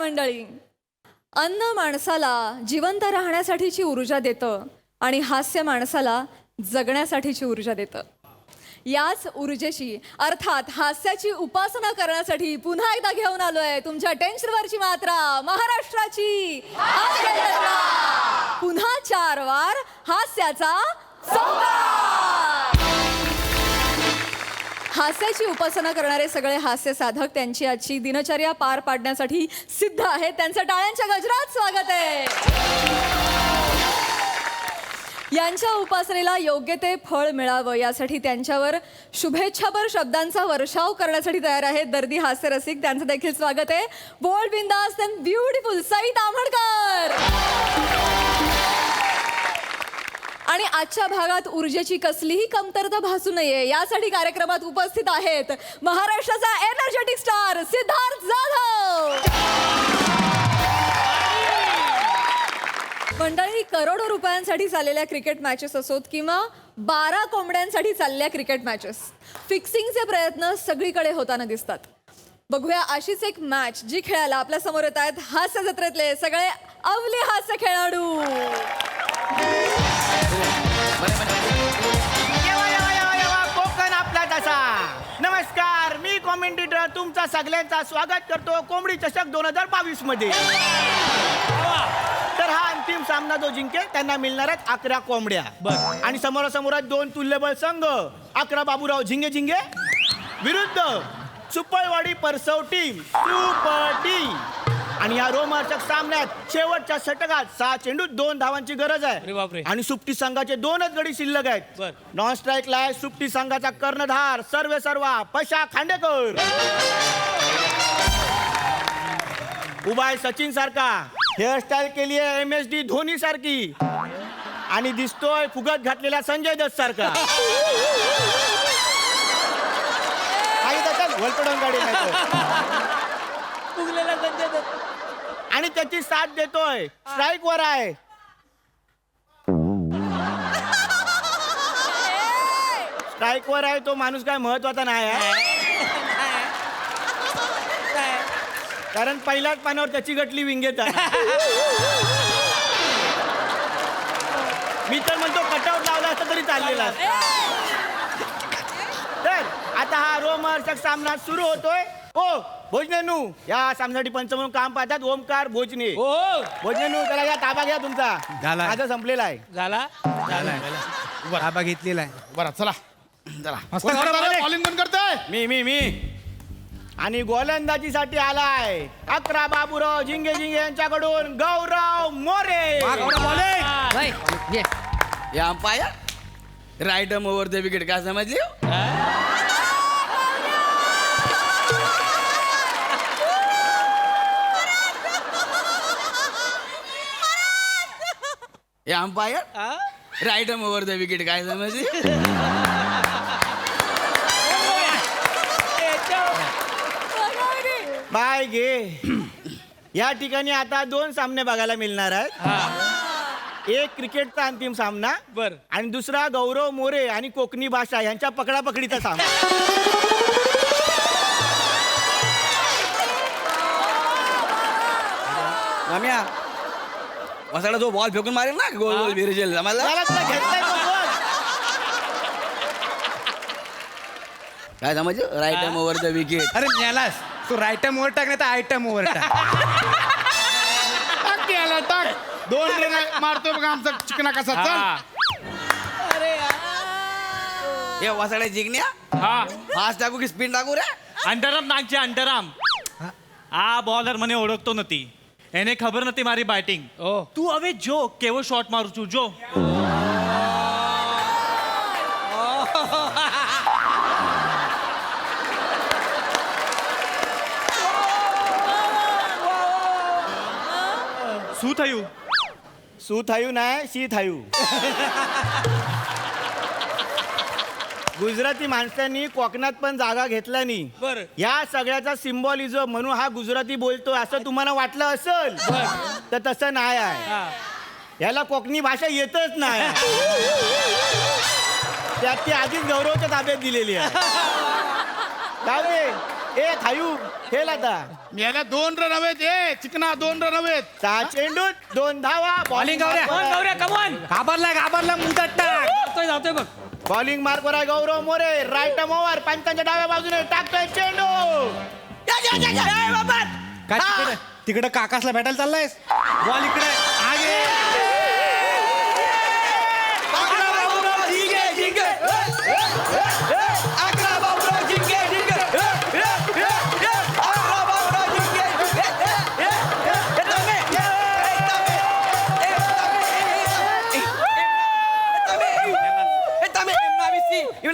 मंडळी. अन्न माणसाला जिवंत राहण्यासाठीची ऊर्जा देतं आणि हास्य माणसाला जगण्यासाठीची ऊर्जा देतं. याच ऊर्जेची अर्थात हास्याची उपासना करण्यासाठी पुन्हा एकदा घेऊन आलोय तुमच्या टेन्शनवरची मात्रा, महाराष्ट्राची हास्यजत्रा. पुन्हा 4 वार हास्याचा संवाद. हास्याची उपासना करणारे सगळे हास्य साधक त्यांची आजची दिनचर्या पार पाडण्यासाठी सिद्ध आहेत. त्यांचं टाळ्यांच्या गजरात स्वागत आहे. यांच्या उपासनेला योग्य ते फळ मिळावं यासाठी त्यांच्यावर शुभेच्छापर शब्दांचा वर्षाव करण्यासाठी तयार आहेत दर्दी हास्य रसिक. त्यांचं देखील स्वागत आहे. बोल्ड, बिंदास अँड ब्युटिफुल सई ताम्हणकर. आणि आजच्या भागात ऊर्जेची कसलीही कमतरता भासू नये यासाठी कार्यक्रमात उपस्थित आहेत महाराष्ट्राचा एनर्जेटिक स्टार सिद्धार्थ जाधव. मंडळी, करोडो रुपयांसाठी चाललेल्या क्रिकेट मॅचेस असोत किंवा 12 कोंबड्यांसाठी चाललेल्या क्रिकेट मॅचेस, फिक्सिंगचे प्रयत्न सगळीकडे होताना दिसतात. बघूया अशीच एक मॅच जी खेळायला आपल्या समोर येत आहेत हास्य जत्रेतले सगळे अवली हास्य खेळाडू. कोकण आपला तसा. नमस्कार, मी कॉमेंटेटर तुमचा सगळ्यांचा स्वागत करतो कोंबडी चषक 2022 मध्ये. तर हा अंतिम सामना जो जिंकेल त्यांना मिळणार आहेत 11 कोंबड्या. आणि समोरासमोर 2 तुल्यबळ संघ, 11 बाबूराव झिंगे झिंगे विरुद्ध सुपळवाडी परसव टीम सुपर टीम. आणि या रोमांचक सामन्यात शेवटच्या षटकात 6 चेंडूत 2 धावांची गरज आहे. आणि सुप्टी संघाचे 2च गडी शिल्लक आहेत. नॉन स्ट्राईकला आहे सुप्टी संघाचा कर्णधार सर्वे सर्वा पशा खांडेकर. उभा आहे सचिन सारखा, हेअरस्टाईल केली आहे MSD धोनी सारखी. आणि दिसतोय फुगत घातलेला संजय दत्त सारखा. आणि त्याची साथ देतोय स्ट्राईक वर आहे स्ट्राईक वर आहे तो माणूस काय महत्वाचा नाही आहे, कारण पहिल्याच पानावर त्याची गटली विंगेत आहे. मी तर म्हणतो कटआउट लावला असता तरी चाललेला. तर आता हा रोमहर्षक सामना सुरू होतोय. ओ भोजनेनू, या सामन्यासाठी पंच म्हणून काम पाहतात ओमकार भोजने. भोजनेनू, त्याला या ताबा घ्या तुमचा. माझा संपलेला आहे. ताबा घेतलेला आहे. बरं चला बॉलिंग कोण करतोय? मी आणि गोलंदाजीसाठी आलाय 11 बाबूराव झिंगे झिंगे यांच्याकडून गौरव मोरे. या umpire right over the wicket काय समजली? या umpire right over the wicket काय समजली? बाय गे. या ठिकाणी आता 2 सामने बघायला मिळणार आहेत. एक क्रिकेटचा अंतिम सामना आणि दुसरा गौरव मोरे आणि कोकणी भाषा यांच्या पकडापकडीचा सामना. रम्या वसाडा जो बॉल फेकून मारेल ना गोल गोल विरजेल आम्हाला काय समजलं? Right over the wicket. अरे मेलास तू रायटम ओव्हर टाक नाही तर आयटम ओव्हर टाक. टाक याला, टाक. 2 रन मारतोय बघा आमचा चिकना कसा. चल हे वसाडा जिंकण्या फास्ट टाकू की स्पिन टाकू रे? अंडरआर्म नागचे अंडरआर्म. आ बॉलर મને ઓળખતો નથી, એને ખબર નથી મારી બેટિંગ. તું હવે જો કેવો શોટ મારું છું જો. શું થયું? શું થયું नाही शी થયું. गुजराती माणसांनी कोकणात पण जागा घेतला नाही. या सगळ्याचा सिम्बॉलिझम म्हणून हा गुजराती बोलतो असं तुम्हाला वाटलं असेल तर तसं नाही आहे. याला कोकणी भाषा येतच नाही. त्यात ती आधीच गौरवच्या ताब्यात दिलेली आहे. जाऊ दे. ए खायू खेळ आता. याला 2 रन हवेत ए चिकना 2 रन हवेत. 6 चेंडूत 2 धावा. Bowling गौऱ्या. घाबरला मुदत टाक. जातोय बघ. बॉलिंग मार्कवर आहे गौरव मोरे. राईट ओव्हर पंचांच्या डाव्या बाजूने टाकतोय चेंडू. काय तिकडे काकासला भेटायला चाललायस? बॉल इकडे आगे.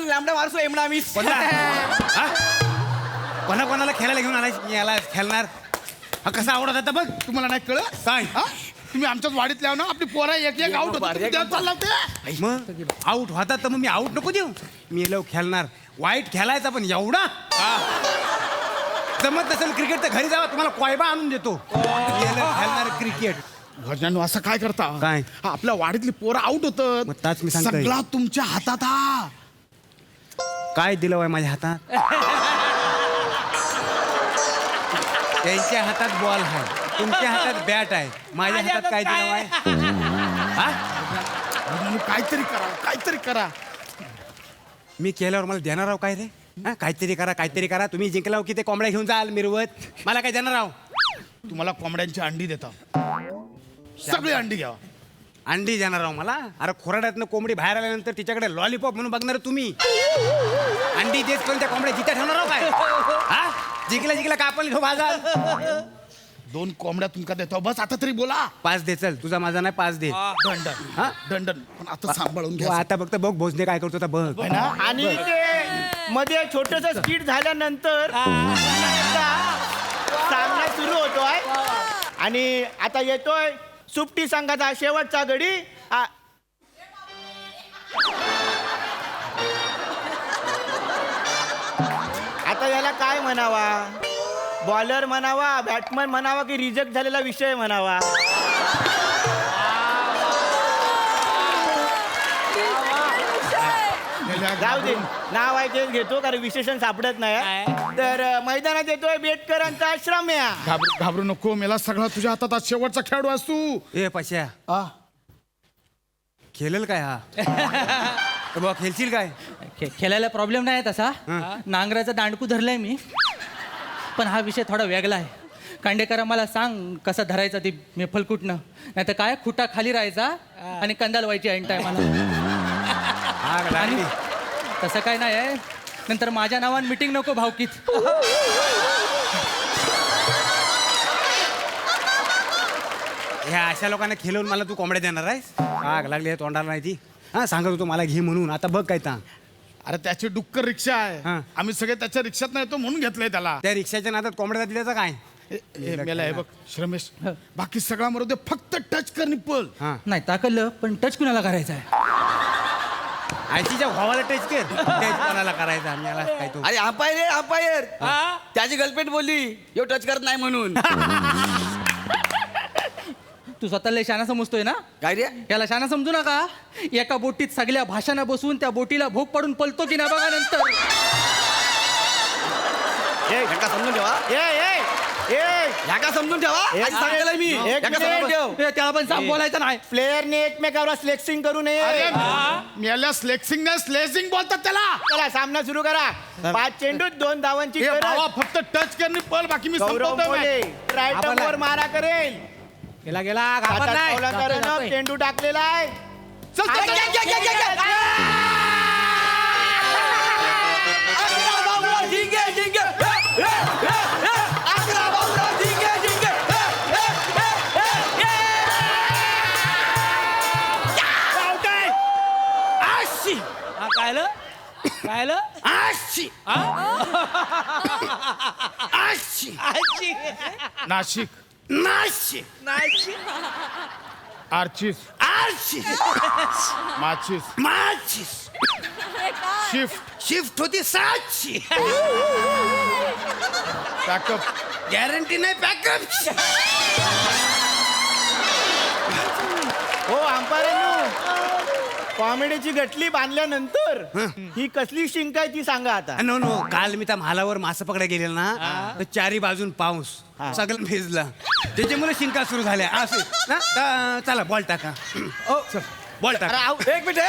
लांबडा मारसो एमडा मिस. कोणाला खेळायला घेऊन आलाय? याला खेळणार हा कसा आवडत होता बघ. तुम्हाला नाही कळत काय हा? तुम्ही आमच्याच वाडीत लाव ना आपली पोरा एक आउट चालला ते. मग आऊट होतात तर मग मी आऊट नको देऊ. मी येलो खेळणार. वाईट खेळायचा पण एवढा जमत नसेल क्रिकेट तर घरी जावा. तुम्हाला कोयबा आणून देतो. येलो खेळणार क्रिकेट. घरच्यांनो असं काय करता काय? हा, आपल्या वाडीतली पोरं आउट होत. मग ताच मी सांगतोय. सगळा तुमच्या हातात हा. काय दिलं वय माझ्या हातात? त्यांच्या हातात बॉल आहे, तुमच्या हातात बॅट आहे, माझ्या हातात काय दिलं वय? घरच्यांनो, काहीतरी करा. मी केल्यावर मला देणार आहो काय रे? हा, काहीतरी करा. तुम्ही जिंकला की ते कोंबड्या घेऊन जाल मिरवत. मला काय देणार आहो? तुम्हाला कोंबड्यांची अंडी देता. सगळी अंडी घ्या. अंडी देणार आहो मला? अरे खोराड्यातनं कोंबडी बाहेर आल्यानंतर तिच्याकडे लॉलीपॉप म्हणून बघणार तुम्ही. अंडी देत पण त्या कोंबड्या जिथे ठेवणार आहो काय? हा, जिंकला का आपण घेऊ बाजार? 2 कोंबड्या तुमका देतो. बस आता तरी बोला. 5 दे. चल तुझा माझा नाही 5 दे. दंडन पण आता सांभाळून तू घ्या. आता फक्त बघ भोजने काय करतो आता बघ. है ना? आणि ते मध्ये छोटस स्किट झाल्यानंतर सामना सुरू होतोय. आणि आता येतोय सुप्टी संघाचा शेवटचा गडी. आता याला काय म्हणावा? बॉलर म्हणावा, बॅट्समन म्हणावा की रिजेक्ट झालेला विषय म्हणावा? जाऊ दे, नाव आहे तेच घेतो कारण विशेषण सापडत नाही. तर मैदानात येतोय बेटकरांचा श्रम्या. घाबरू नको. मेला सगळा तुझ्या हातात. आज शेवटचा खेळाडू असतो. ए पश्या खेळेल काय हा? बघ खेळशील काय? खेळायला प्रॉब्लेम नाही तसा. नांगराचा दांडकू धरलाय मी. पण हा विषय थोडा वेगळा आहे. कांडेकरा मला सांग कसा धरायचा ती मेफल कुठनं, नाही तर काय खुटा खाली राहायचा आणि कंदाल व्हायची ऐन टायमाला. आणि तसं काय नाही आहे. नंतर माझ्या नावानं मिटिंग नको भावकीत. ह्या अशा लोकांना खेळवून मला तू कोंबड्या देणार आहेस? आग लागली आहे तोंडाला नाही ती. हा सांगत होतो मला घे म्हणून. आता बघ काय तांग. अरे त्याची डुक्कर रिक्षा आहे. हा. आम्ही सगळे त्याच्या रिक्षात येतो म्हणून घेतलंय त्याला. त्या रिक्षाच्या नादात कोंबड्या दिल्याचं काय? मेला हे बघ श्रमेश, बाकी सगळा मरू दे. फक्त टच कर निप्पल. हा नाही ताकदलं पण टच कुणाला करायचा आहे? आयसीच्या भावाला टच कर. टच कोणाला करायचा? आम्ही याला काय तो अरे अंपायर त्याची गर्लफ्रेंड बोलली यो टच करत नाही म्हणून. तू स्वतःला शाना समजतोय ना? काय रे? याला शाना समजू नका. एका बोटीत सगळ्या भाषांना बसून त्या बोटीला भोग पडून पलतो की नाही बघा नंतर. ह्याका समजून ठेवा. ह्याका समजून ठेवा. आधी सांगितलंय मी. एक ह्याका मिनिट. समजून ठेव. ए, त्याला पण साफ बोलायचं नाही. प्लेयरने एकमेकावर स्लेक्सिंग करू नये. मेल्या स्लेक्सिंग नाही स्लेसिंग बोलतात त्याला. चला सामना सुरू करा. 5 चेंडूत 2 धावांची ए गरज. भावा फक्त टच कर निप्पल. बाकी मी गौरव संपवतोय मोरे मॅच. राईट वर मारा करेल. गेला हातात घाबरत नाही. पावलांवरनं चेंडू टाकलेला आहे. चल, चल, चल, चल, चल, चल, चल. अकरा बाबूराव जिंके. अकरा बाबूराव जिंके. कायलं? नाशिक आर्चिस माचिस शिफ्ट होती 700. पॅकअप गॅरंटी नाही बॅकअप. हो अंपायरांनो कॉमेडीची गटली बांधल्यानंतर ही कसली शिंक आहे ती सांगा आता. नो नो काल मी त्या म्हालावर मासे पकडायला गेलेलो ना तर चारी बाजून पाऊस सगळं भिजलं त्याच्यामुळे शिंका सुरू झाल्या असे ना तर चला बॉल टाका बॉल अरे टाका आऊ- एक मिनिट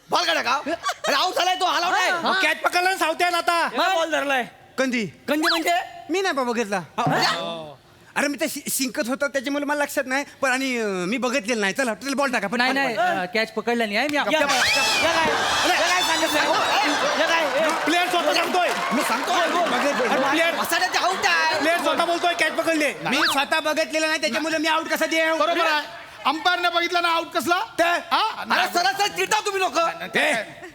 बॉल काढा का अरे आऊट झालाय तो आला नाही कॅच पकडला सावत्याला आता बॉल धरलाय कंदी कंदी म्हणजे मी नाही बाबा बघितला अरे मी ते शिंकत होतं त्याच्यामुळे मला लक्षात नाही पण आणि मी बघितलेलं नाही चला बॉल टाका पण नाही नाही कॅच पकडला नाही आहे मी आपल्या- प्लेअर स्वतः सांगतोय मी सांगतो प्लेअर मसाल्याचे आऊट आहे प्लेअर स्वतः बोलतोय कॅच पकडले मी स्वतः बघितलेलं नाही त्याच्यामुळे मी आउट कसा दे बरोबर आहे अंपायरने बघितला ना आउट कसला अरे सरळ चिडता तुम्ही लोक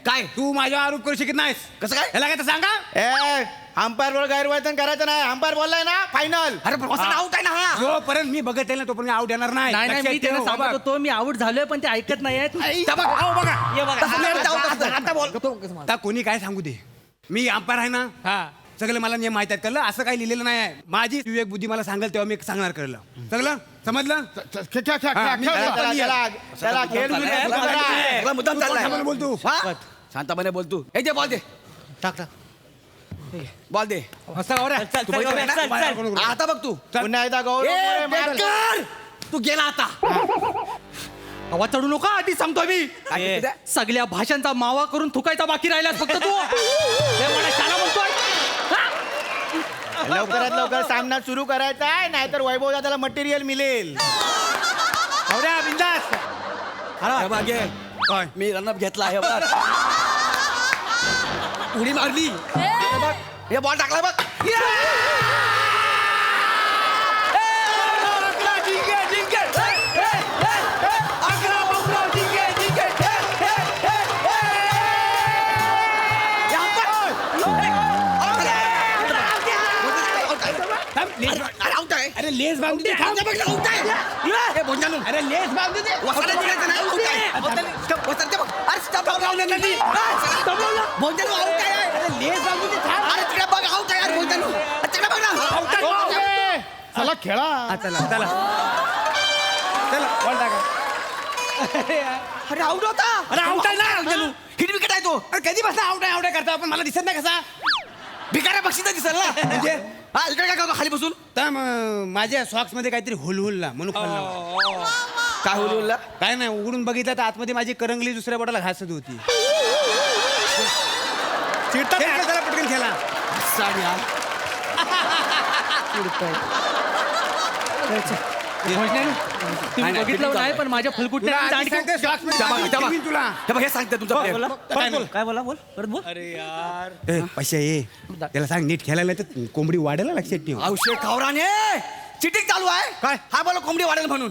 काय तू माझ्यावर आरोप करू शकत नाहीस कसं काय याला काय तर सांगा ए अंपायर वर गैरवर्तन करायचं नाही. अंपायर बोललाय ना फायनल. अरे पण मसाला आऊट आहे ना हा जोपर्यंत मी बघत ना तोपर्यंत आउट येणार नाही नाही नाही मी लक्षात त्यांना ठेव, सांगत बाबा. होतो मी आऊट झालोय पण ते ऐकत नाहीयेत त्या बघ, आऊ बघा. तसं नाही आता- out असतं. आता बोल आता कोणी काय सांगू दे मी अंपायर आहे ना सगळं मला नियम माहित आहेत कळलं असं काही लिहिलेलं नाही आहे माझी विवेक बुद्धी मला सांगेल तेव्हा मी सांगणार कळलं सगळं समजलं हा, मी- त्याला खेळ सगळा मुद्दाम चाललाय. शांतपणे बोल तू. हा? शांतपणे बोल तू हे दे बॉल दे टाक टाक बॉल दे मस्त गौऱ्या. तू बघितलं ना? आता बघ तू पुन्हा एकदा गौरव ए, मोरे मार. बेकार! तू गेला आता आवाज चढू नका आधी सांगतोय मी काय ते? सगळ्या भाषांचा मावा करून थुकायचा बाकी राहिला फक्त तू हे मला शाळा म्हणतोय लवकरात लवकर सामना सुरू करायचा आहे नाहीतर वैभव दादाला मटेरियल मिळेल. गौऱ्या बिंदास हे बघ, घे. काय? मी रनअप घेतला हे बघ उडी मारली हे बघ हे बॉल टाकला बघ आउट आहे अरे लेस बांधू दे थांब. आउट आहे हे बोंजानू अरे लेस बांधू दे वसाला जिंकायचं नाही, out आहे. वसाला ते बघ. अरे stop लावलं नाही. बोंजानू out आहे. अरे लेस बांधू दे थांब. अरे तिकडे बघ out आहे यार बोंजानू. अरे तिकडे बघ ना. Out आहे. ओके. चला खेळा हा, चला चला चला बॉल टाका अरे आउट होता अरे out आहे ना. बोंजानू. हिट विकेट आहे तो अरे कधी बसला आउट आहे करता आपण मला दिसत नाही कसा भिकाऱ्या बक्षीचा दिसल ना म्हणजे? हा इकडे काय करतो खाली बसून तर माझ्या सॉक्स मध्ये काहीतरी हुलहुलला म्हणून खाल्ला काय बोलला काय नाही उघडून बघितलं तर आतमध्ये माझी करंगली दुसऱ्या बोटाला घासत होती चिडता त्याला पटकन खेळा तुम्ही बघितलं नाही पण माझ्या फुलकुट्या तुला हे बघ हे सांगते तुमचा player. काय बोला बोल परत बोल पैसे ये त्याला सांग नीट खेळायला तर कोंबडी वाढायला लक्षात ठेव औषध खावराने चिटिंग चालू आहे काय? हा बोला कोंबडी वाढेल म्हणून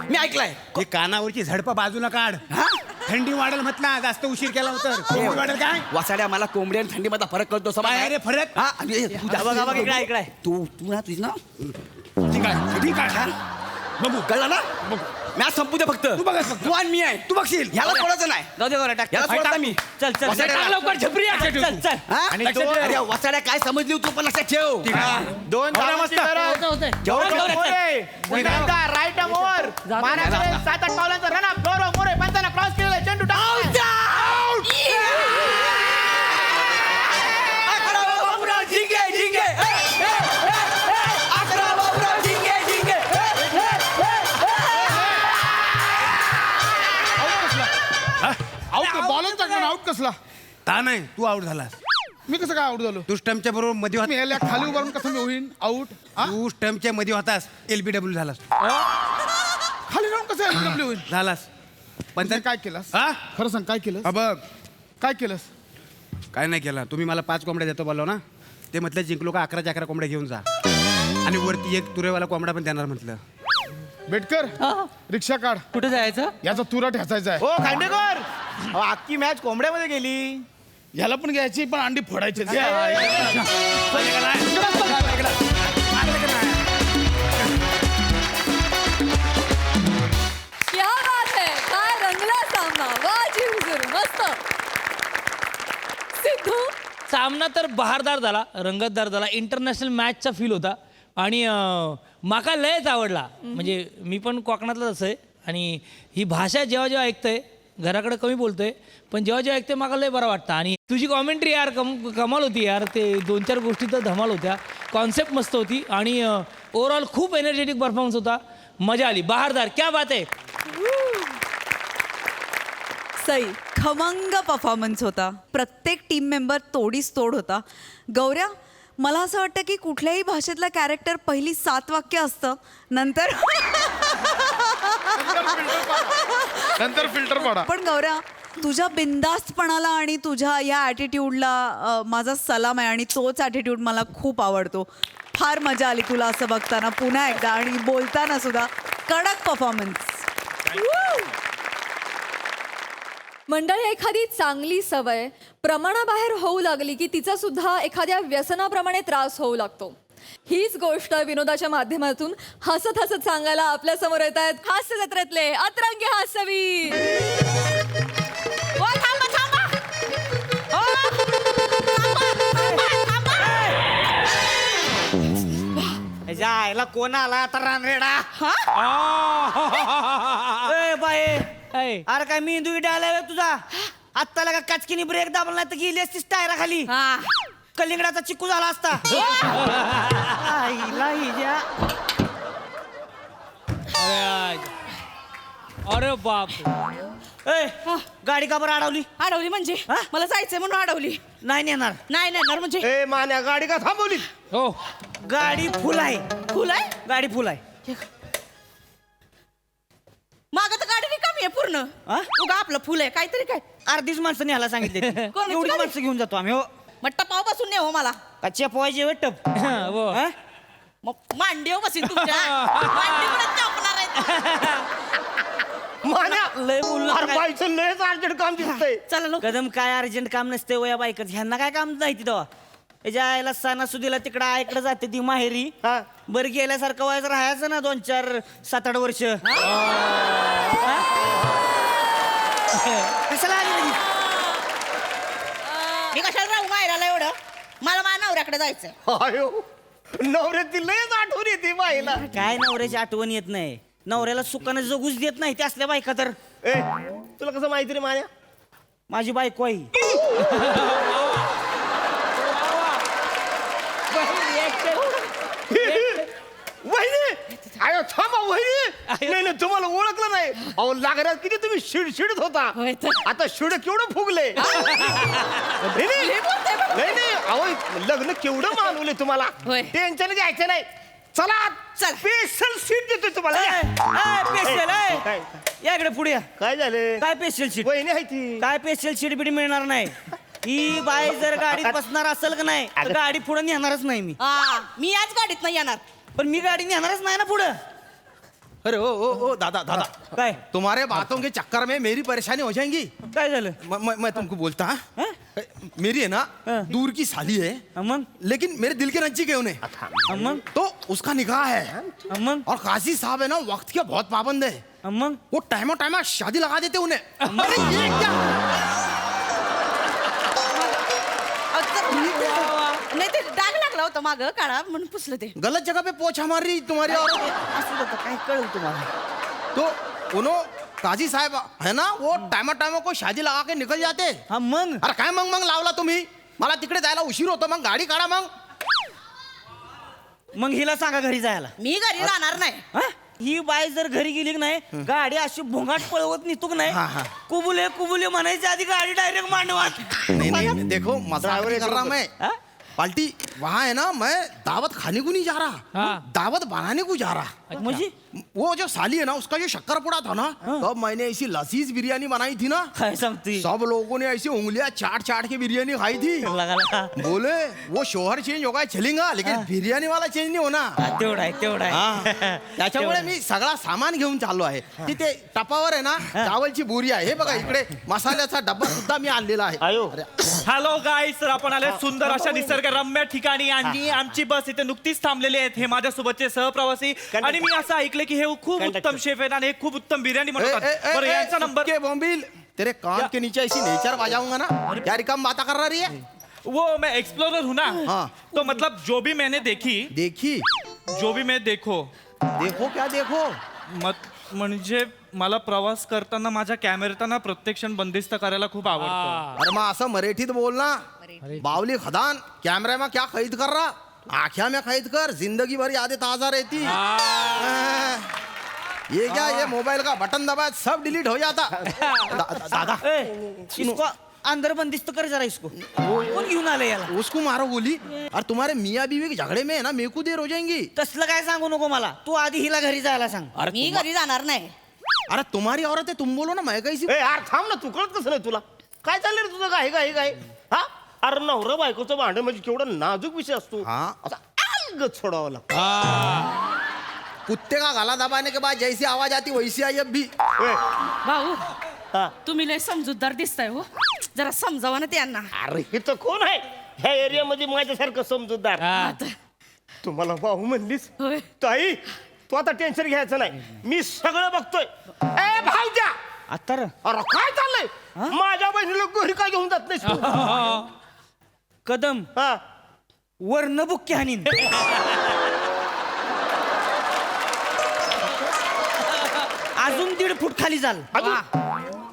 मी ऐकलंय हे कानावरची झडपा बाजूला काढ हा? थंडी वाढेल म्हटला जास्त उशीर केला तर कोंबडी वाढेल काय वासाड्या मला कोंबडी आणि थंडी मध्ये फरक कळतो समज काय रे फरक हा आणि तू जा बघ, बघ, इकडे इकडे तू तू ना तुझी ना ठीक आहे ठीक आहे बघू कळलं ना मॅच संपू दे फक्त तू बघ फक्त. तू आणि मी आहे तू बघशील ह्याला सोडायचं नाही जाऊ दे बरं, टाक. याला सोडता मी चल चल वासाड्याला. टाक लवकर झपरी आहे. चल चल हा? आणि लक्षात तो- ठेव. अरे वासाड्या काय समजली तू पण लक्षात ठेव दोन धावांची गरज. गौरव मोरे पुन्हा एकदा राईट आर्म ओव्हर माराकडे 7-8 पावलांचा रन अप. गौरव मोरे पंचांना क्रॉस केलेला आहे. चेंडू टाकलाय. अकरा बाबूराव झिंगे झिंगे अकरा बाबूराव झिंगे झिंगे आउट बॉलच टाकला आउट कसला ता नाही तू आउट झालास मी कसं काय आउट झालो तू स्टम्पच्या बरोबर मध्ये मी याला खाली उभारून कसं मी होईन आउट तू स्टम्पच्या मध्ये होतास LBW झालास खाली राहून कसं LBW होईन झालास पण पण काय केलंस हा खरं सांग काय केलं बघ काय केलंस काय नाही केलं तुम्ही मला 5 कोंबड्या देतो बोललो ना ते म्हटलं जिंकलो का 11 कोंबड्या घेऊन जा आणि वरती एक तुरेवाला कोंबडा पण देणार म्हटलं बेटकर रिक्षा काढ कुठे जायचं याचा तुरा ठेचायचा आहे हो खांडेकर अहो, अख्खी मॅच कोंबड्यामध्ये गेली. याला पण घ्यायची पण अंडी फोडायची क्या बात है काय रंगला सामना वाजी हुजूर मस्त. सिद्धू सामना तर बहारदार झाला रंगतदार झाला इंटरनॅशनल मॅचचा फील होता आणि माका लयच आवडला म्हणजे मी पण कोकणातलाच आहे आणि ही भाषा जेव्हा जेव्हा ऐकतोय घराकडे कमी बोलतोय पण जेव्हा जेव्हा ऐकते मला लय बरं वाटतं. आणि तुझी कॉमेंट्री यार कमाल होती यार. ते 2-4 गोष्टी तर धमाल होत्या. कॉन्सेप्ट मस्त होती आणि ओव्हरऑल खूप एनर्जेटिक परफॉर्मन्स होता. मजा आली. बहारदार, क्या बात आहे. सई खमंग परफॉर्मन्स होता. प्रत्येक टीम मेंबर तोडीस तोड होता. गौऱ्या, मला असं वाटतं की कुठल्याही भाषेतलं कॅरेक्टर पहिली 7 वाक्य असतं, नंतर नंतर फिल्टर पाडा. पण गौऱ्या, तुझ्या बिनधास्तपणाला आणि तुझ्या या ॲटिट्यूडला माझा सलाम आहे आणि तोच ॲटिट्यूड मला खूप आवडतो. फार मजा आली तुला असं बघताना पुन्हा एकदा आणि बोलताना सुद्धा कडक परफॉर्मन्स. मंडळी, एखादी चांगली सवय प्रमाणाबाहेर होऊ लागली की तिचा सुद्धा एखाद्या व्यसनाप्रमाणे त्रास होऊ लागतो. हीच गोष्ट विनोदाच्या माध्यमातून हसत हसत सांगायला आपल्या समोर येत आहेत हास्य जत्रेतले अतरंगी हास्यवीर. जायला कोण आला आता रानरेडा? ए बाई, आहे. अरे काय मी इंदू डायला तुझा आत्ता लगा काचकीनी ब्रेक दाबला नाही तर गेली असतीस टायरा खाली. कलिंगडाचा चिकू झाला असता. आईला हिच्या. अरे बाप. ए, गाडी का बरं अडवली? अडवली म्हणजे हा? मला जायचंय म्हणून अडवली. नाही नेणार. नाही नेणार म्हणजे ए मान्या, गाडी का थांबवली? हो. गाडी फुल आहे. फुल आहे. गाडी फुल आहे. मागं तर गाडी रिकामी आहे पूर्ण. हा? उगा आपलं फुल आहे काहीतरी काय. अर्धीच माणसं न्यायला सांगितले. कोणाची एवढी गाडी? माणसं घेऊन जातो आम्ही. हो मग टपावपासून ने हो मला. का चेपवायचे वेटप? हो. मग मांडीव बसीन तुमच्या. मांडीवरच चपणार आहे. मान्या, लय बोलला अरे काय? बाईचं लयच अर्जंट काम दिसतंय. चला लोक. कदम काय अर्जंट काम नसते वया बायकच. ह्यांना काय काम नाही तिथं. याच्या आईला सणासुदीला तिकडं आईकडे जाते ती माहेरी. हा. बरं गेल्यासारखं व्हायचं राहायचं ना 2-4 7-8 वर्ष. कशाला आली लगेच? मी कशाला राहू माहेराला एवढं. मला माझ्या नवऱ्याकडे जायचंय. अयो, नवऱ्याची लयच आठवण येते बाईला. काय नवऱ्याची आठवण येत नाही. नवऱ्याला सुखानं जगूच देत नाही ते असल्या बायका तर. ए, तुला कसं माहिती रे मान्या? माझी बायको आहे. वहिनी, अयो थांबा वहिनी. नाही नाही, तुम्हाला ओळखलं नाही. अहो लागण्यात किती तुम्ही शिडशिडत होता. आता शिड केवढं फुगले. नाही नाही, अहो लग्न केवढं मानवले तुम्हाला. होय. टेन्शन घ्यायचं नाही. चला चल. स्पेशल सीट देतो तुम्हाला. पेशल काय या इकडे पुढे या. काय झालं? काय पेशल शीट? वहिनी आहे ती. काय पेशल शीट बिडी मिळणार नाही. ही बाई जर गाडीत बसणार असेल का नाही तर गाडी पुढे नेणारच नाही मी. मी याच गाडीत नाही येणार. पण मी गाडी नेणारच नाही ना पुढं. अरे ओ दादा दादा, काय तुम्हारे बातों के चक्कर में मेरी परेशानी हो जाएंगी. काय झालं? मैं तुमको बोलता हाँ? हाँ? मेरी है ना हाँ. दूर की साली है, मग लेकिन मेरे दिल के नजदीक है उन्हें. मग तो उसका निकाह है. मग और काजी साहब है ना वक्त के बहुत पाबंद है. मग वो टाइम शादी लगा देते उन्हें. अरे ये क्या? नाही ते डाग लागला होता माग काढा म्हणून पुसलं ते. गलत जगह पे पोछा मार रही तुम्हारी और. असं होतं काय कळलं तुम्हाला? तो उन्हों काजी साहब है ना वो टाइम को शादी लगा के निकल जाते. हा मग अरे काय मग लावला तुम्ही. मला तिकडे जायला उशीर होतो. मग गाडी काढा मग. मग हिला सांगा घरी जायला. मी घरी जाणार नाही. हा? ही बाई जर घरी गेली की नाही गाडी अशी भोंगाट पळवत निघतो की नाही हा, हा. कुबुले कुबुले म्हणायच्या आधी गाडी डायरेक्ट मांडवात. नहीं देखो मजाक नहीं कर रहा मैं. हाँ? पाल्टी वहाँ है ना, मैं दावत खाने को नहीं जा रहा. हाँ. दावत बनाने को जा रहा. म्हणजे वो जो साली है ना उसका जो शक्कर पुड़ा था ना, तब मैंने ऐसी लजीज बिरयानी बनाई थी ना. काय सांगते? सब लोगों ने ऐसी उंगलियां चाट चाट के बिरयानी खाई थी. लगा बोले वो शोहर चेंज होगा चलेगा, लेकिन बिर्याणी वाला चेंज नहीं होना. तेवढा आहे तेवढा हा. आहे. त्याच्यामुळे मी सगळा सामान घेऊन चाललो आहे. तिथे टपावर आहे ना चावलची बोरी आहे. हे बघा इकडे मसाल्याचा डब्बा सुद्धा मी आणलेला आहे. आयो. हॅलो गाईस, तर आपण आले सुंदर अशा निसर्गरम्य ठिकाणी आणि आमची बस इथे नुकतीच थांबलेली आहे. हे माझ्यासोबतचे सहप्रवासी आणि मी असं ऐकलं की हे खूप उत्तम शेफ आहेत आणि हे खूप उत्तम बिर्याणी बनवतात. बरं यांचा नंबर. के बॉम्बिल तेरे कान के नीचे ऐसी नेचर बजाऊंगा ना. क्या रिकम बात कर रही है. वो मैं एक्सप्लोरर हूँ ना, हाँ. तो मतलब जो भी मैंने देखी देखी जो भी मैं देखो देखो क्या देखो. मत म्हणजे मला प्रवास करताना माझ्या कॅमेऱ्याना प्रत्येक क्षण बंदिस्त करायला खूप आवडतं. अरे मग असं मराठीत बोल ना. बावली खदान कैमरे में क्या खरीद कर रहा, आख्या में खरीद कर, जिंदगी भर यादें ताजा रहती. ये क्या, ये मोबाइल का बटन दबाया सब डिलीट हो जाता. दादा इसको अंदर बंदिस्त कर जरा इसको. कोण घेऊन आलं याला? उसको मारो गोली. और तुम्हारे मियाँ बीवी के झगड़े में है ना मेरे को देर हो जाएंगी. तसलं काय सांगू नको मला. तू आधी हिला घरी जायला सांग. मी घरी जाणार नाही. अरे तुम्हारी औरत है, तुम बोलो ना, मैं कैसी. यार थांब ना, तू कळत कसं नाही तुला? काय चाललंय रे तुझं? काय हा? अरे नवरा बायकोचं भांडण म्हणजे केवढा नाजूक विषय असतो. हाँ. असा अलगद सोडावा लागतो. कुत्ते का गला दबाने के बाद जैसी आवाज आती वैसी आई अब भी. भाऊ हा. तुम्ही लय समजूतदार दिसताय हो. जरा समजावा ना त्यांना. अरे हे तर कोण आहे ह्या एरियामध्ये माझ्यासारखं समजूतदार? तुम्हाला भाऊ म्हणलीस होय. ताई, तू आता टेन्शन घ्यायचं नाही, मी सगळं बघतोय. ए भाऊजा, आता अरे काय चाललंय? माझ्या बहिणीला घरी काय घेऊन जात नाहीस तू? कदम हा, वर्ण बुक्की हानीन. अजून 1.5 फूट खाली जाल.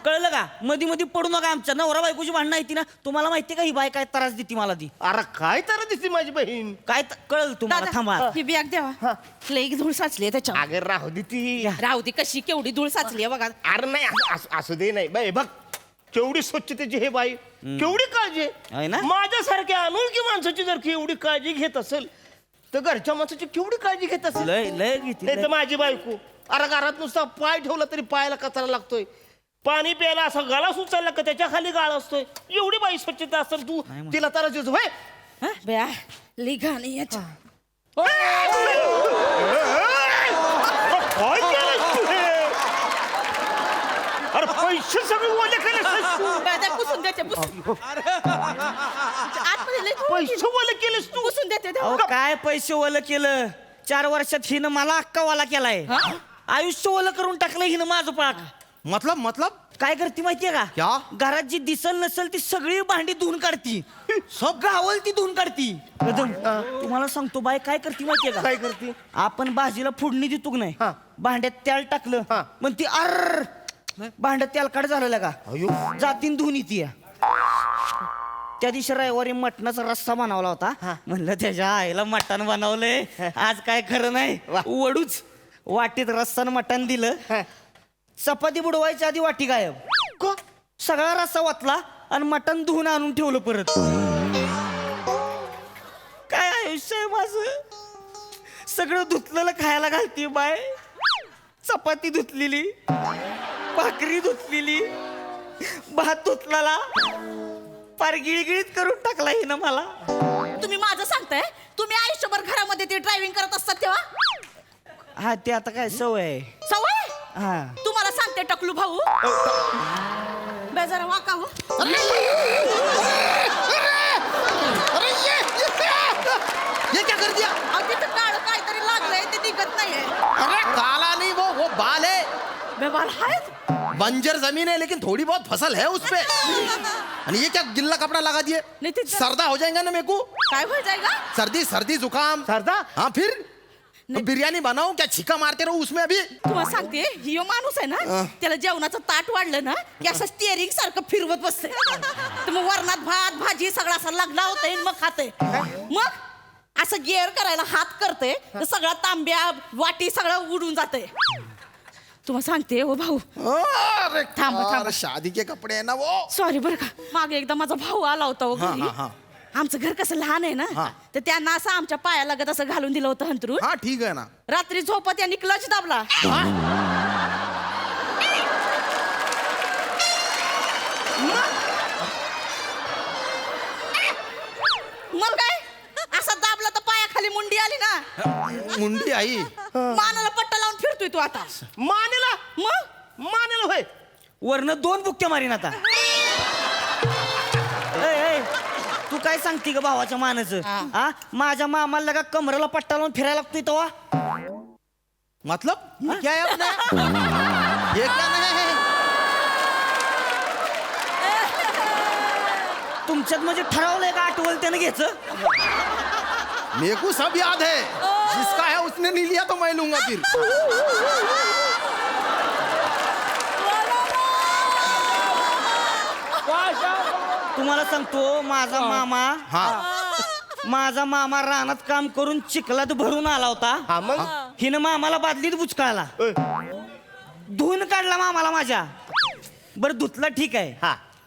कळलं का? मध्ये मध्ये पडू नका. आमच्या नवरा बायकोची भांडणं आहे ती ना. तुम्हाला माहिती का ही बाय काय त्रास देते मला ती? अरे काय तर दिसते माझी बहीण. काय कळलं तुम्हाला? थांबा. ही बॅग द्यावा. लई धूळ साचली त्याच्या. अगे राहू दे ती. राहू दे, कशी केवढी धूळ साचली बघा. अरे नाही, असू दे. नाही बाई, बघ केवढी स्वच्छतेची हे बाई, केवढी काळजी आहे ना? माझ्यासारख्या अनोळखी माणसाची जर एवढी काळजी घेत असेल तर घरच्या माणसाची केवढी काळजी घेत असेल. लय लय घेते. नाही तर माझी बायको, अरे घरात नुसता पाय ठेवला तरी पायाला कचरा लागतोय. पाणी प्यायला असा गाला सुचायला का त्याच्या खाली गाळ असतोय. एवढी बाई स्वच्छता असेल, तू तिला तर बया लई घाण आहे याच्या. काय केलंस तू हे? अरे पैसे सगळे ओले केलेस तू. त्या पुसून द्यायचे, पुसून. आतमध्ये लई धूळ होती. पैसे ओले केलेस तू. पुसून देते अहो, काय पैसे ओलं केलं? 4 वर्षात हिनं मला अक्का वाला केलाय. आयुष्य ओलं करून टाकलं हिनं माझं पाक. मतलब काय करते माहितीये का? क्या? घरात जी दिसल नसल ती सगळी भांडी धुवून काढती. सब गावल ती धुवून काढती. कदम, तुम्हाला सांगतो बाय काय करते माहितीये का? काय करते? आपण भाजीला फोडणी देतो की नाही, भांड्यात तेल टाकलं पण ती अर्र भांड्यात तेलकट झालेलं का जातीन धुवून येते. त्या दिवशी रविवारी मटणाचा रस्सा बनवला होता. म्हणलं त्याच्या आईला मटण बनवलंय आज, काय खरं नाही. वडूच वाटीत रस्सा मटण दिलं. चपाती बुडवायच्या आधी वाटी गायब. सगळा रस्सा वाचला आणि मटण धुवून आणून ठेवलं परत. काय आयुष्य आहे माझं. सगळं धुतलेलं खायला घालते बाय. चपाती धुतलेली, भाकरी धुतलेली, भात धुतलेला, फार गिळगिळीत करून टाकला हिनं मला. तुम्ही माझं सांगताय? तुम्ही आयुष्यभर घरामध्ये ते ड्रायव्हिंग करत असतात तेव्हा? हा, ते आता काय सवय आहे. सवय? हा. तुम्हाला सांगते टकलू भाऊ. बेजारा वाका हो. ये क्या कर दिया? अगदी तर काळ काहीतरी लागलंय ते निघत नाहीये. अरे काला नहीं, वो बाल है. बेबाल आहेत. बंजर जमीन है लेकिन थोड़ी बहुत फसल है उसपे. और ये क्या गिल्ला कपड़ा लगा दिए? नहीं तो सर्दा हो जाएगा ना मेरे को. काय हो जाएगा? सर्दी जुकाम. सरदा? हाँ फिर बिर्याणी बनाऊ क्या? छिका मारते रहो उसमें अभी. तुम्हाला सांगते हियो माणूस आहे ना, त्याला जेवणाचं ताट वाढलं ना की असं स्टिअरिंग सारखं फिरवत बसते. तर मग वरणात भात भाजी सगळा असा लागला होता मग खाते. मग असं गिअर करायला हात करते तर सगळा तांब्या वाटी सगळं उडून जाते. तुम्हाला सांगते हो भाऊ. अरे थांबा, थांबा. शादी के कपड़े है ना वो. सॉरी बरं का, मागे एकदा माझा भाऊ आला होता हो घरी. आमचं घर कसं लहान आहे ना, तर त्यांना असं आमच्या पाया लागत असं घालून दिलं होतं हंतरून. हाँ ठीक है ना. रात्री झोपत यांनी क्लच दाबला. मग काय असा दाबला तर पायाखाली मुंडी आली ना. मुंडी आई. मानाला पट्टा लावून फिरतोय तू आता. मानेला? मग मानेला होय. वरनं 2 बुक्क्या मारीन आता. तू काय सांगते ग भावाच्या मानाचं? हा, माझ्या मामाला का कमरेला पट्टा लावून फिरायला लागतोय तेव्हा. मतलब ये क्या है अपना? ये क्या नहीं है? तुमच्यात म्हणजे ठरवलंय का आठवल त्यानं घ्यायचं? मेरे को सब याद है. जिसका है उसने नहीं लिया तो मैं लूंगा फिर. तुम्हाला सांगतो माझा मामा रानात काम करून चिखलात भरून आला होता. मग हिनं मामाला बादलीत बुचकाळला, धुवून काढला मामाला माझ्या. बरं धुतला ठीक आहे,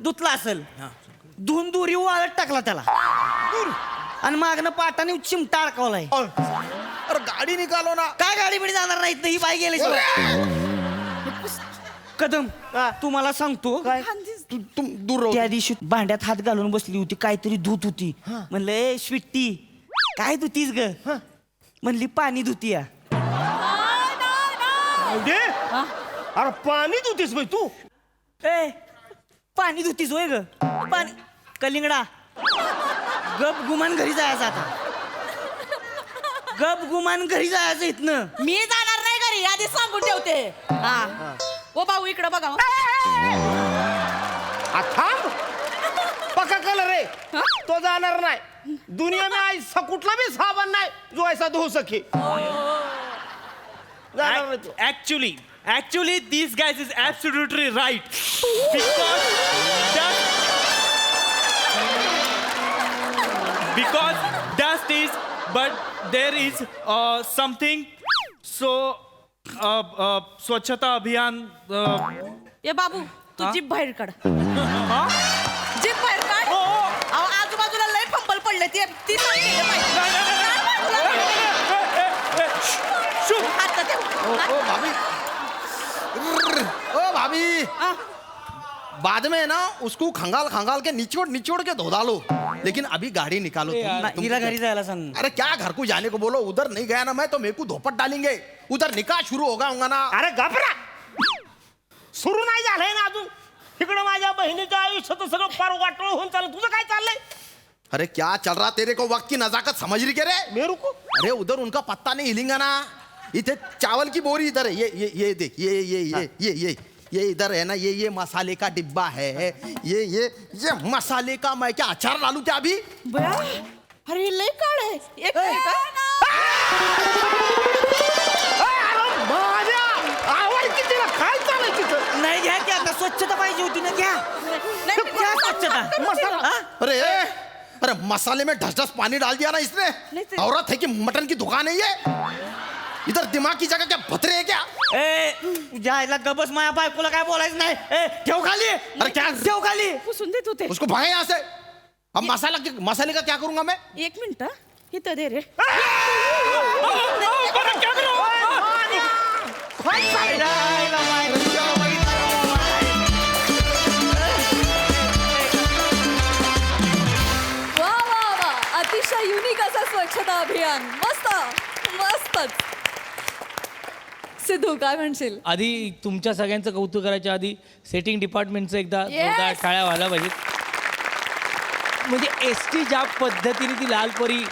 धुतला असेल, धुवून दोरी वाळत टाकला त्याला आणि मागनं पाटाने चिमटा अडकवलाय. अरे गाडी निकालो ना. काय गाडी बिडी जाणार नाहीत ना, ही बाई गेली. कदम तुम्हाला सांगतो दूर राहू. त्या दिवशी भांड्यात हात घालून बसली होती, काहीतरी धुत होती. म्हणलं ए स्वीट्टी काय धुतीस ग? म्हणली पाणी धुती. अरे पाणी धुतीस बाई तू? ए पाणी धुतीस होय ग? पाणी कलिंगडा गप गुमान घरी जायचं आता. गप गुमान घरी जायचं इथनं. मी जाणार नाही घरी, आधी सांगून ठेवते. हा ओ भाऊ इकडं बघा. थांब, पक्का कलर रे, तो जाणार नाही. दुनिया में ऐसा कुठला भी साबण नाही जो ऐसा धो सके. जाणार नाही तो. Actually, these guys is absolutely right. Because dust is, but there is something. So, स्वच्छता अभियान. ए बाबू तू जीभ बाहेर काढ. जीभ बाहेर काढ. अहो आजूबाजूला लय फंबल पडले ते ती ओ भाभी बाद में ना उसको खंगाल खंगाल के निचोड़ के धो डालो, लेकिन अभी गाड़ी निकालो तुम। हिला घरी जायला सांग. अरे क्या घर को जाने को बोलो, उधर नहीं गया ना मैं तो मेरे को धोपट डालेंगे. उधर निकाह शुरू होगा ना. अरे घबरा, सुरू नाही झालंय ना अजून. इकडं माझ्या बहिणीच्या आयुष्यात सगळं पार वाटोळ होऊन चाललं. तुझं काय चाललंय? अरे क्या चल रहा तेरे को, वक्त की नजाकत समझ रही क्या रे? मेरू को अरे उधर उनका पत्ता नहीं हिलेगा ना. इधर चावल की बोरी इधर है, ये देख, ये इधर है ना, ये मसाले का डिब्बा है. ये मसाले का मैं क्या अचार डालू क्या अभी? बया अरे लय काळ आहे. एक मिनिट. काय चाललंय तिथं? नाही घ्या की आता स्वच्छता पाहिजे होती ना, घ्या घ्या स्वच्छता. मसाला. अरे मसाले में ढस पानी डाल दिया ना इसने. औरत है कि मटन की दुकान है ये? इधर दिमाग की जगह क्या भतरे है क्या? ए तुझ्या आईला गबस, माझ्या बायकोला काय बोलायचं नाही. ए ठेव खाली. अरे क्या ठेव खाली. पुसून देत होते. उसको भागे यहाँ से. अब मसाले का क्या करूंगा मैं? एक मिनिट इथं दे रे. वा वा वा, अतिशय युनिक असं स्वच्छता अभियान. मस्तच. सिद्धू काय म्हणशील? आधी तुमच्या सगळ्यांचं कौतुक करायच्या आधी सेटिंग डिपार्टमेंटचं एकदा Yes! जोरदार टाळ्या व्हायला पाहिजेत. म्हणजे एसटी ज्या पद्धतीने ती लालपरी,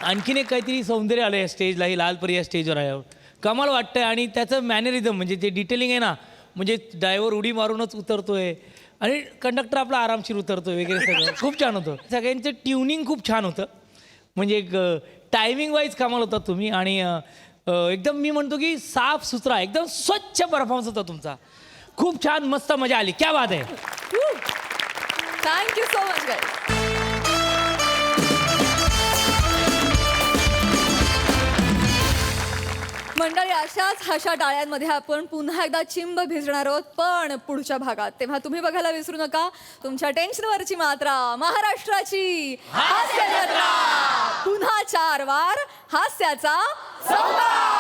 आणखीन एक काहीतरी सौंदर्य आलं या स्टेजला, ही लालपरी या स्टेजवर आल्यावर कमाल वाटतंय. आणि त्याचं मॅनरिझम म्हणजे जे डिटेलिंग आहे ना, म्हणजे ड्रायव्हर उडी मारूनच उतरतोय आणि कंडक्टर आपला आरामशीर उतरतोय वगैरे सगळं खूप छान होतं. सगळ्यांचं ट्युनिंग खूप छान होतं. म्हणजे एक टायमिंग वाईज कमाल होता तुम्ही. आणि एकदम मी म्हणतो की साफ सुथरा एकदम स्वच्छ परफॉर्मन्स होता तुमचा. खूप छान, मस्त मजा आली. क्या बात आहे. Thank you so much guys. मंडळी, अशाच हशा टाळ्यांमध्ये आपण पुन्हा एकदा चिंब भिजणार आहोत, पण पुढच्या भागात. तेव्हा तुम्ही बघायला विसरू नका तुमच्या टेन्शनवरची मात्रा, महाराष्ट्राची हास्य जत्रा. पुन्हा 4 वार हास्याचा संगम.